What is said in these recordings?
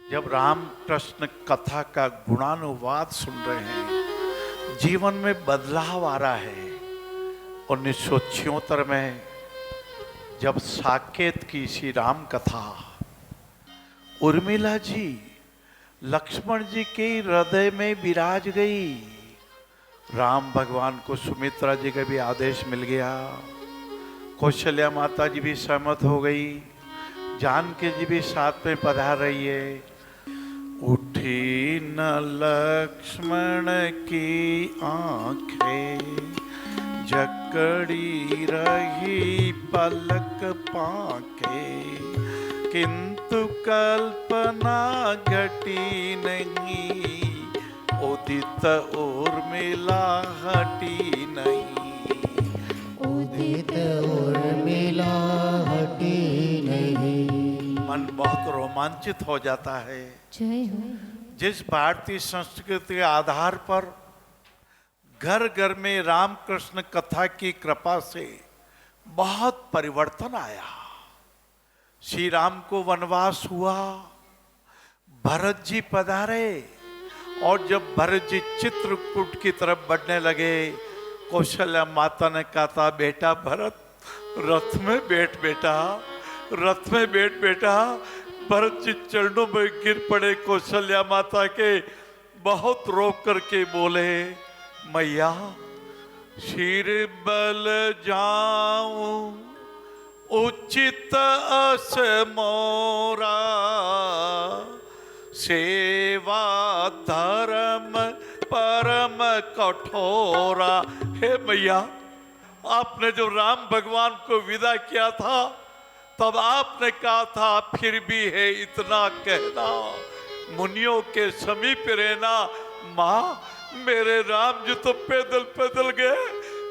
जब राम कृष्ण कथा का गुणानुवाद सुन रहे हैं, जीवन में बदलाव आ रहा है। 1976 में जब साकेत की श्री राम कथा उर्मिला जी लक्ष्मण जी के हृदय में विराज गई, राम भगवान को सुमित्रा जी का भी आदेश मिल गया, कौशल्या माता जी भी सहमत हो गई, जानकी जी भी साथ में पधार रही है। उठी न लक्ष्मण की आंखें, जकड़ी रही पलक पाके, किंतु कल्पना घटी नहीं, उदित उर्मिला हटी नहीं। उदित उर्मिला हटी नहीं। मन बहुत रोमांचित हो जाता है। जय हो। जिस भारतीय संस्कृति के आधार पर घर घर में रामकृष्ण कथा की कृपा से बहुत परिवर्तन आया। श्री राम को वनवास हुआ, भरत जी पधारे, और जब भरत जी चित्रकूट की तरफ बढ़ने लगे, कौशल्या माता ने कहा था, बेटा भरत रथ में बैठ बेटा, रथ में बैठ बेटा। भरत जी चरणों में गिर पड़े कौशल्या माता के, बहुत रो करके बोले, मैया शीर बल जाऊं उचित अस मोरा, सेवा धर्म परम कठोरा। हे मैया, आपने जो राम भगवान को विदा किया था, तब आपने कहा था, फिर भी है इतना कहना, मुनियों के समीप रहना। माँ, मेरे राम जी तो पैदल पैदल गए,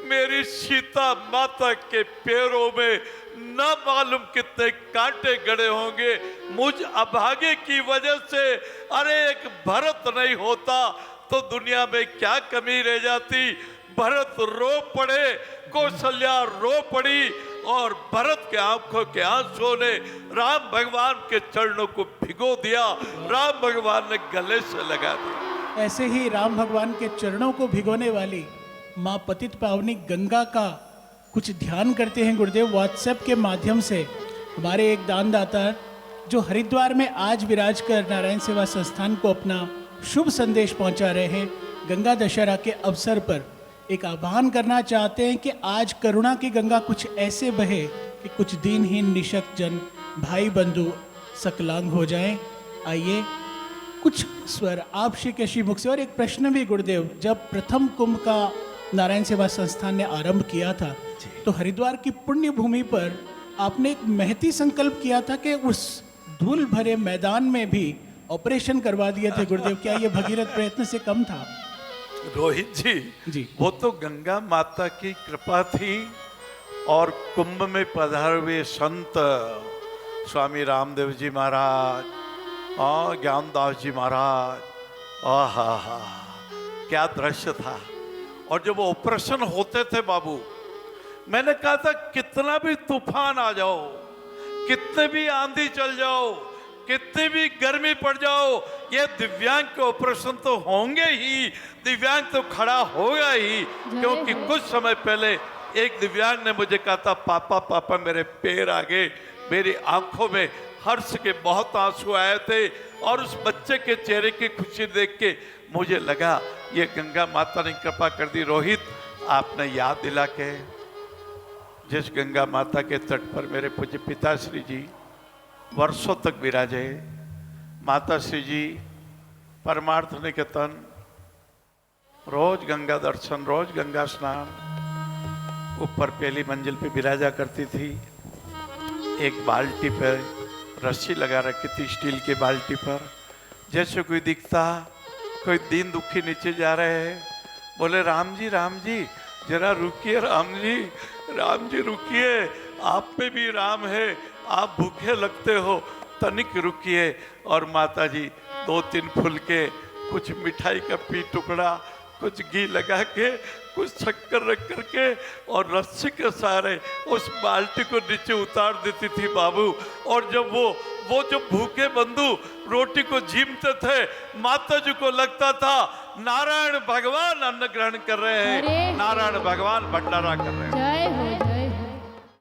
मेरी सीता माता के पैरों में न मालूम कितने कांटे गड़े होंगे। मुझ अभागे की वजह से अरे एक भरत नहीं होता तो दुनिया में क्या कमी रह जाती। भरत रो पड़े, कौशल्या रो पड़ी, और भरत के आंखों के आंसुओं ने राम भगवान के चरणों को भिगो दिया, राम भगवान ने गले से लगा दिया। ऐसे ही राम भगवान के चरणों को भिगोने वाली माँ पतित पावनी गंगा का कुछ ध्यान करते हैं गुरुदेव। व्हाट्सएप के माध्यम से हमारे एक दानदाता जो हरिद्वार में आज विराज कर नारायण सेवा संस्थान को अपना शुभ संदेश पहुंचा रहे हैं, गंगा दशहरा के अवसर पर एक आह्वान करना चाहते हैं कि आज करुणा की गंगा कुछ ऐसे बहे कि कुछ दीनहीन निशक जन भाई बंधु सकलांग हो जाएं। आइए कुछ स्वर आप श्री के श्रीमुख से। और एक प्रश्न भी गुरुदेव, जब प्रथम कुंभ का नारायण सेवा संस्थान ने आरंभ किया था, तो हरिद्वार की पुण्य भूमि पर आपने एक महती संकल्प किया था कि उस धूल भरे मैदान में भी ऑपरेशन करवा दिए थे गुरुदेव। क्या ये भगीरथ प्रयत्न से कम था? रोहित जी, वो तो गंगा माता की कृपा थी, और कुंभ में पधारे हुए संत स्वामी रामदेव जी महाराज और ज्ञानदास जी महाराज, आहा क्या दृश्य था। और जब ऑपरेशन होते थे बाबू, मैंने कहा था कितना भी तूफान आ जाओ, कितने भी आंधी चल जाओ, कितनी भी गर्मी पड़ जाओ, ये दिव्यांग के ऑपरेशन तो होंगे ही, दिव्यांग तो खड़ा होगा ही। क्योंकि कुछ समय पहले एक दिव्यांग ने मुझे कहा था, पापा पापा मेरे पैर आ गए। मेरी आंखों में हर्ष के बहुत आंसू आए थे, और उस बच्चे के चेहरे की खुशी देख के मुझे लगा ये गंगा माता ने कृपा कर दी। रोहित, आपने याद दिला के जिस गंगा माता के तट पर मेरे पूज्य पिताश्री जी वर्षों तक विराजे, माता श्री जी परमार्थ निकेतन, रोज गंगा दर्शन, रोज गंगा स्नान, ऊपर पहली मंजिल पे विराजा करती थी। एक बाल्टी पर रस्सी लगा रखी थी, स्टील की बाल्टी पर। जैसे कोई दिखता, कोई दीन दुखी नीचे जा रहे हैं, बोले राम जी जरा रुकिए, राम जी रुकिए, आप पे भी राम है, आप भूखे लगते हो, तनिक रुकिए। और माता जी 2-3 फुलके, कुछ मिठाई का पी टुकड़ा, कुछ घी लगा के, कुछ शक्कर रख करके और रस्सी के सहारे उस बाल्टी को नीचे उतार देती थी बाबू। और जब वो जो भूखे बंधु रोटी को झीमते थे, माता जी को लगता था नारायण भगवान अन्न ग्रहण कर रहे हैं, अरे! नारायण भगवान भंडारा कर रहे हैं। जय हो जय